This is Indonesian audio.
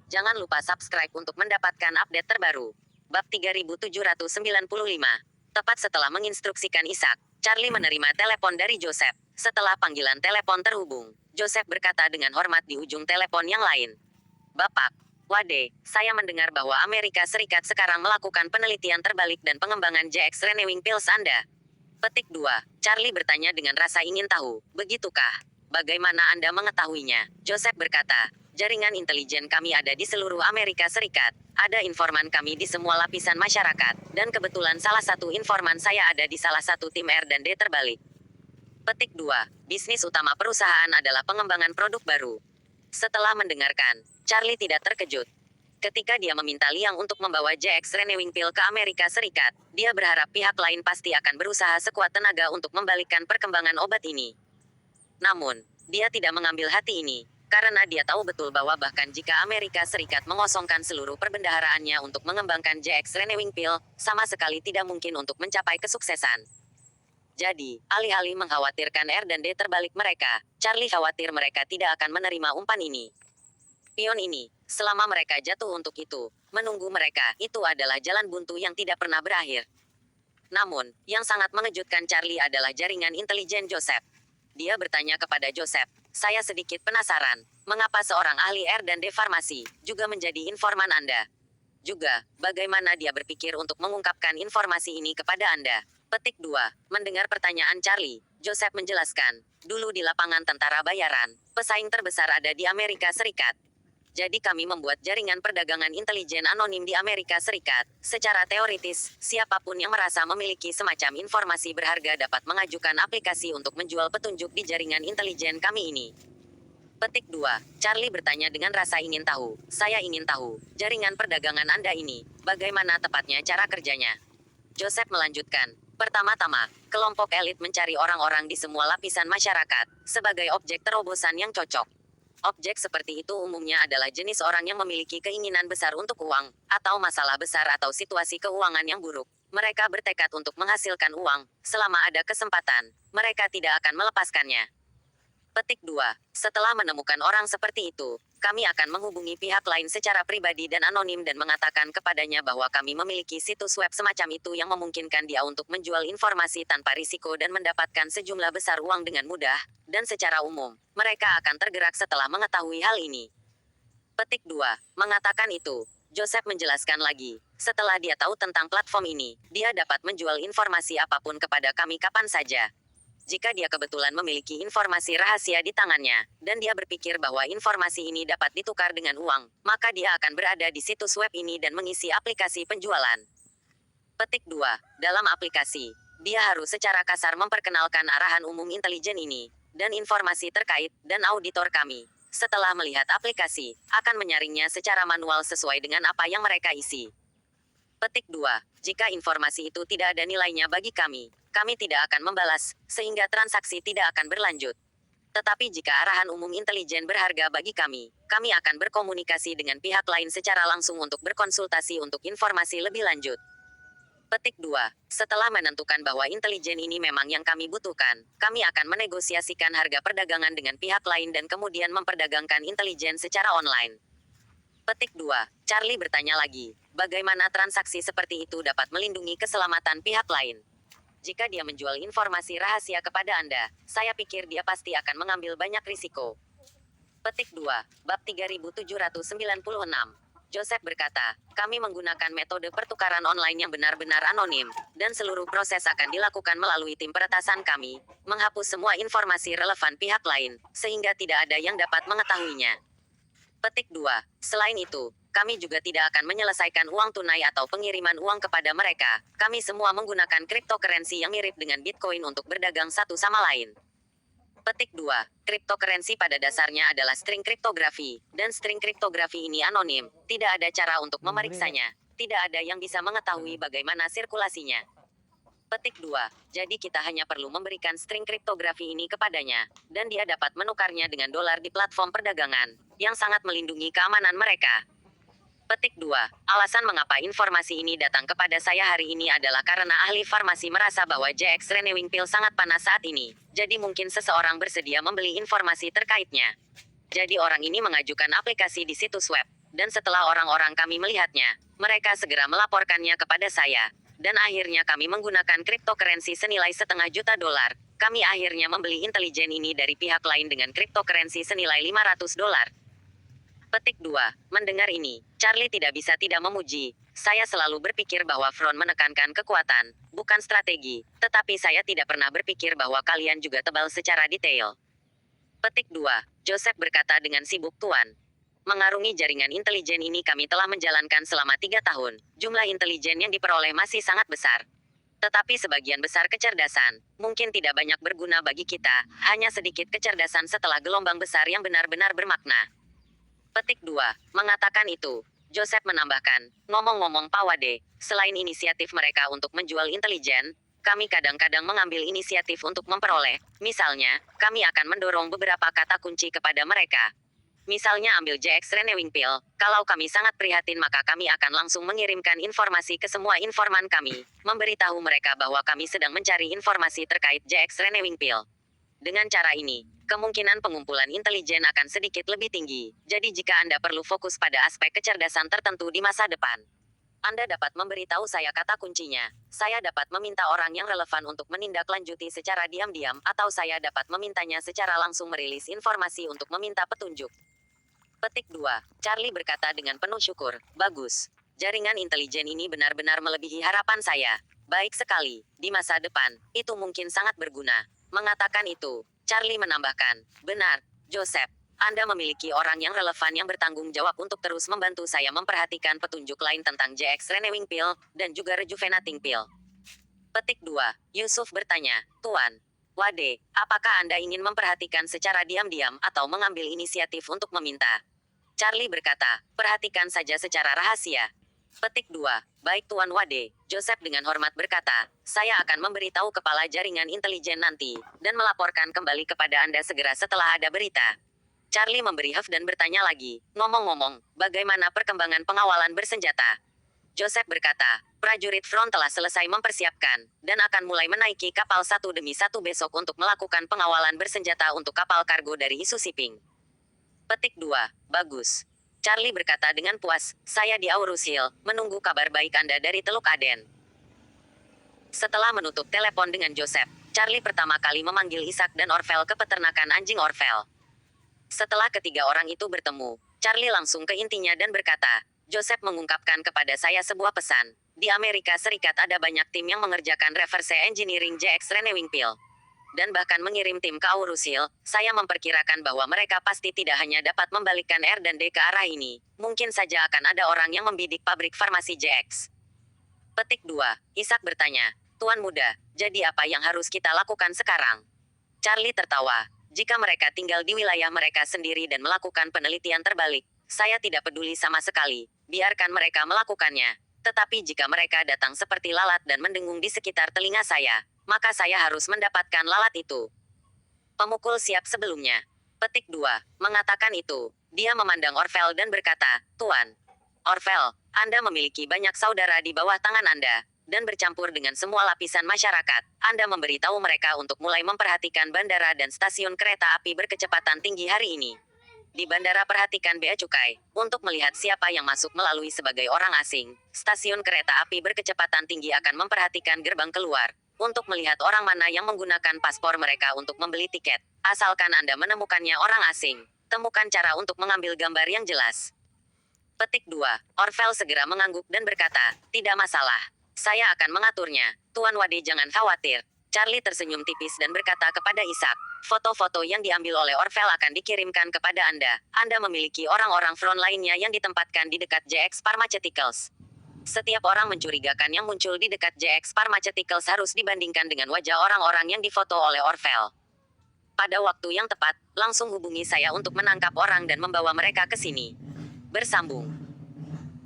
Jangan lupa subscribe untuk mendapatkan update terbaru. Bab 3795. Tepat setelah menginstruksikan Ishak, Charlie menerima telepon dari Joseph. Setelah panggilan telepon terhubung, Joseph berkata dengan hormat di ujung telepon yang lain. Bapak, Wade, saya mendengar bahwa Amerika Serikat sekarang melakukan penelitian terbalik dan pengembangan JX Renewing Pills Anda. Petik 2. Charlie bertanya dengan rasa ingin tahu, begitukah? Bagaimana Anda mengetahuinya? Joseph berkata, jaringan intelijen kami ada di seluruh Amerika Serikat. Ada informan kami di semua lapisan masyarakat, dan kebetulan salah satu informan saya ada di salah satu tim R&D terbalik. Petik 2. Bisnis utama perusahaan adalah pengembangan produk baru. Setelah mendengarkan, Charlie tidak terkejut. Ketika dia meminta Liang untuk membawa JX Renewing Pill ke Amerika Serikat, dia berharap pihak lain pasti akan berusaha sekuat tenaga untuk membalikkan perkembangan obat ini. Namun, dia tidak mengambil hati ini, karena dia tahu betul bahwa bahkan jika Amerika Serikat mengosongkan seluruh perbendaharaannya untuk mengembangkan JX Renewing Pill, sama sekali tidak mungkin untuk mencapai kesuksesan. Jadi, alih-alih mengkhawatirkan R&D terbalik mereka, Charlie khawatir mereka tidak akan menerima umpan ini. Pion ini, selama mereka jatuh untuk itu, menunggu mereka, itu adalah jalan buntu yang tidak pernah berakhir. Namun, yang sangat mengejutkan Charlie adalah jaringan intelijen Joseph. Dia bertanya kepada Joseph, saya sedikit penasaran, mengapa seorang ahli R&D farmasi juga menjadi informan Anda? Juga, bagaimana dia berpikir untuk mengungkapkan informasi ini kepada Anda? Petik 2. Mendengar pertanyaan Charlie, Joseph menjelaskan, dulu di lapangan tentara bayaran, pesaing terbesar ada di Amerika Serikat. Jadi kami membuat jaringan perdagangan intelijen anonim di Amerika Serikat. Secara teoritis, siapapun yang merasa memiliki semacam informasi berharga dapat mengajukan aplikasi untuk menjual petunjuk di jaringan intelijen kami ini. Petik 2. Charlie bertanya dengan rasa ingin tahu. Saya ingin tahu, jaringan perdagangan Anda ini, bagaimana tepatnya cara kerjanya? Joseph melanjutkan, pertama-tama, kelompok elit mencari orang-orang di semua lapisan masyarakat, sebagai objek terobosan yang cocok. Objek seperti itu umumnya adalah jenis orang yang memiliki keinginan besar untuk uang, atau masalah besar atau situasi keuangan yang buruk. Mereka bertekad untuk menghasilkan uang, selama ada kesempatan, mereka tidak akan melepaskannya. Petik 2. Setelah menemukan orang seperti itu, kami akan menghubungi pihak lain secara pribadi dan anonim dan mengatakan kepadanya bahwa kami memiliki situs web semacam itu yang memungkinkan dia untuk menjual informasi tanpa risiko dan mendapatkan sejumlah besar uang dengan mudah, dan secara umum, mereka akan tergerak setelah mengetahui hal ini. Petik 2. Mengatakan itu, Joseph menjelaskan lagi, setelah dia tahu tentang platform ini, dia dapat menjual informasi apapun kepada kami kapan saja. Jika dia kebetulan memiliki informasi rahasia di tangannya, dan dia berpikir bahwa informasi ini dapat ditukar dengan uang, maka dia akan berada di situs web ini dan mengisi aplikasi penjualan. Petik 2. Dalam aplikasi, dia harus secara kasar memperkenalkan arahan umum intelijen ini, dan informasi terkait, dan auditor kami, setelah melihat aplikasi, akan menyaringnya secara manual sesuai dengan apa yang mereka isi. Petik 2. Jika informasi itu tidak ada nilainya bagi kami tidak akan membalas, sehingga transaksi tidak akan berlanjut. Tetapi jika arahan umum intelijen berharga bagi kami akan berkomunikasi dengan pihak lain secara langsung untuk berkonsultasi untuk informasi lebih lanjut. Petik 2. Setelah menentukan bahwa intelijen ini memang yang kami butuhkan, kami akan menegosiasikan harga perdagangan dengan pihak lain dan kemudian memperdagangkan intelijen secara online. Petik 2. Charlie bertanya lagi, bagaimana transaksi seperti itu dapat melindungi keselamatan pihak lain? Jika dia menjual informasi rahasia kepada Anda, saya pikir dia pasti akan mengambil banyak risiko. Petik 2. Bab 3796. Joseph berkata, kami menggunakan metode pertukaran online yang benar-benar anonim, dan seluruh proses akan dilakukan melalui tim peretasan kami, menghapus semua informasi relevan pihak lain, sehingga tidak ada yang dapat mengetahuinya. Petik 2. Selain itu, kami juga tidak akan menyelesaikan uang tunai atau pengiriman uang kepada mereka. Kami semua menggunakan cryptocurrency yang mirip dengan Bitcoin untuk berdagang satu sama lain. Petik 2. Cryptocurrency pada dasarnya adalah string kriptografi, dan string kriptografi ini anonim. Tidak ada cara untuk memeriksanya. Tidak ada yang bisa mengetahui bagaimana sirkulasinya. Petik 2. Jadi kita hanya perlu memberikan string kriptografi ini kepadanya, dan dia dapat menukarnya dengan dolar di platform perdagangan, yang sangat melindungi keamanan mereka. Petik 2. Alasan mengapa informasi ini datang kepada saya hari ini adalah karena ahli farmasi merasa bahwa JX Renewing Pill sangat panas saat ini, jadi mungkin seseorang bersedia membeli informasi terkaitnya. Jadi orang ini mengajukan aplikasi di situs web, Dan setelah orang-orang kami melihatnya, mereka segera melaporkannya kepada saya. Dan akhirnya kami menggunakan cryptocurrency senilai $500.000. Kami akhirnya membeli intelijen ini dari pihak lain dengan cryptocurrency senilai $500. Petik 2. Mendengar ini, Charlie tidak bisa tidak memuji. Saya selalu berpikir bahwa Front menekankan kekuatan, bukan strategi. Tetapi saya tidak pernah berpikir bahwa kalian juga tebal secara detail. Petik 2. Joseph berkata dengan sibuk, Tuan. Mengarungi jaringan intelijen ini kami telah menjalankan selama 3 tahun. Jumlah intelijen yang diperoleh masih sangat besar. Tetapi sebagian besar kecerdasan, mungkin tidak banyak berguna bagi kita, hanya sedikit kecerdasan setelah gelombang besar yang benar-benar bermakna. Petik 2. Mengatakan itu, Joseph menambahkan, ngomong-ngomong Pak Wade, selain inisiatif mereka untuk menjual intelijen, kami kadang-kadang mengambil inisiatif untuk memperoleh, misalnya, kami akan mendorong beberapa kata kunci kepada mereka. Misalnya ambil JX Renewing Pill, kalau kami sangat prihatin maka kami akan langsung mengirimkan informasi ke semua informan kami, memberitahu mereka bahwa kami sedang mencari informasi terkait JX Renewing Pill. Dengan cara ini, kemungkinan pengumpulan intelijen akan sedikit lebih tinggi, jadi jika Anda perlu fokus pada aspek kecerdasan tertentu di masa depan, Anda dapat memberitahu saya kata kuncinya. Saya dapat meminta orang yang relevan untuk menindaklanjuti secara diam-diam, atau saya dapat memintanya secara langsung merilis informasi untuk meminta petunjuk. Petik 2. Charlie berkata dengan penuh syukur, bagus. Jaringan intelijen ini benar-benar melebihi harapan saya. Baik sekali, di masa depan, itu mungkin sangat berguna. Mengatakan itu, Charlie menambahkan, benar, Joseph. Anda memiliki orang yang relevan yang bertanggung jawab untuk terus membantu saya memperhatikan petunjuk lain tentang JX Renewing Pill, dan juga Rejuvenating Pill. Petik 2. Yusuf bertanya, Tuan Wade, apakah Anda ingin memperhatikan secara diam-diam atau mengambil inisiatif untuk meminta? Charlie berkata, perhatikan saja secara rahasia. Petik 2. Baik Tuan Wade, Joseph dengan hormat berkata, saya akan memberitahu kepala jaringan intelijen nanti, dan melaporkan kembali kepada Anda segera setelah ada berita. Charlie memberi huff dan bertanya lagi, ngomong-ngomong, bagaimana perkembangan pengawalan bersenjata? Joseph berkata, prajurit Front telah selesai mempersiapkan, dan akan mulai menaiki kapal satu demi satu besok untuk melakukan pengawalan bersenjata untuk kapal kargo dari isu shipping. Petik 2. Bagus. Charlie berkata dengan puas, saya di Aurus Hill, menunggu kabar baik Anda dari Teluk Aden. Setelah menutup telepon dengan Joseph, Charlie pertama kali memanggil Isaac dan Orvel ke peternakan anjing Orvel. Setelah ketiga orang itu bertemu, Charlie langsung ke intinya dan berkata, Joseph mengungkapkan kepada saya sebuah pesan. Di Amerika Serikat ada banyak tim yang mengerjakan reverse engineering JX Renewing Pill. Dan bahkan mengirim tim ke Aurus Hill, saya memperkirakan bahwa mereka pasti tidak hanya dapat membalikkan R dan D ke arah ini, mungkin saja akan ada orang yang membidik pabrik farmasi JX. Petik 2. Isaac bertanya, Tuan Muda, jadi apa yang harus kita lakukan sekarang? Charlie tertawa. Jika mereka tinggal di wilayah mereka sendiri dan melakukan penelitian terbalik, saya tidak peduli sama sekali, biarkan mereka melakukannya. Tetapi jika mereka datang seperti lalat dan mendengung di sekitar telinga saya, maka saya harus mendapatkan lalat itu. Pemukul siap sebelumnya. Petik 2. Mengatakan itu, dia memandang Orvel dan berkata, Tuan Orvel, Anda memiliki banyak saudara di bawah tangan Anda, dan bercampur dengan semua lapisan masyarakat. Anda memberitahu mereka untuk mulai memperhatikan bandara dan stasiun kereta api berkecepatan tinggi hari ini. Di bandara perhatikan bea cukai, untuk melihat siapa yang masuk melalui sebagai orang asing. Stasiun kereta api berkecepatan tinggi akan memperhatikan gerbang keluar, untuk melihat orang mana yang menggunakan paspor mereka untuk membeli tiket. Asalkan Anda menemukannya orang asing, temukan cara untuk mengambil gambar yang jelas. Petik 2. Orvel segera mengangguk dan berkata, tidak masalah. Saya akan mengaturnya, Tuan Wade jangan khawatir. Charlie tersenyum tipis dan berkata kepada Isaac, foto-foto yang diambil oleh Orvel akan dikirimkan kepada Anda. Anda memiliki orang-orang front lainnya yang ditempatkan di dekat JX Pharmaceuticals. Setiap orang mencurigakan yang muncul di dekat JX Pharmaceuticals harus dibandingkan dengan wajah orang-orang yang difoto oleh Orvel. Pada waktu yang tepat, langsung hubungi saya untuk menangkap orang dan membawa mereka ke sini. Bersambung.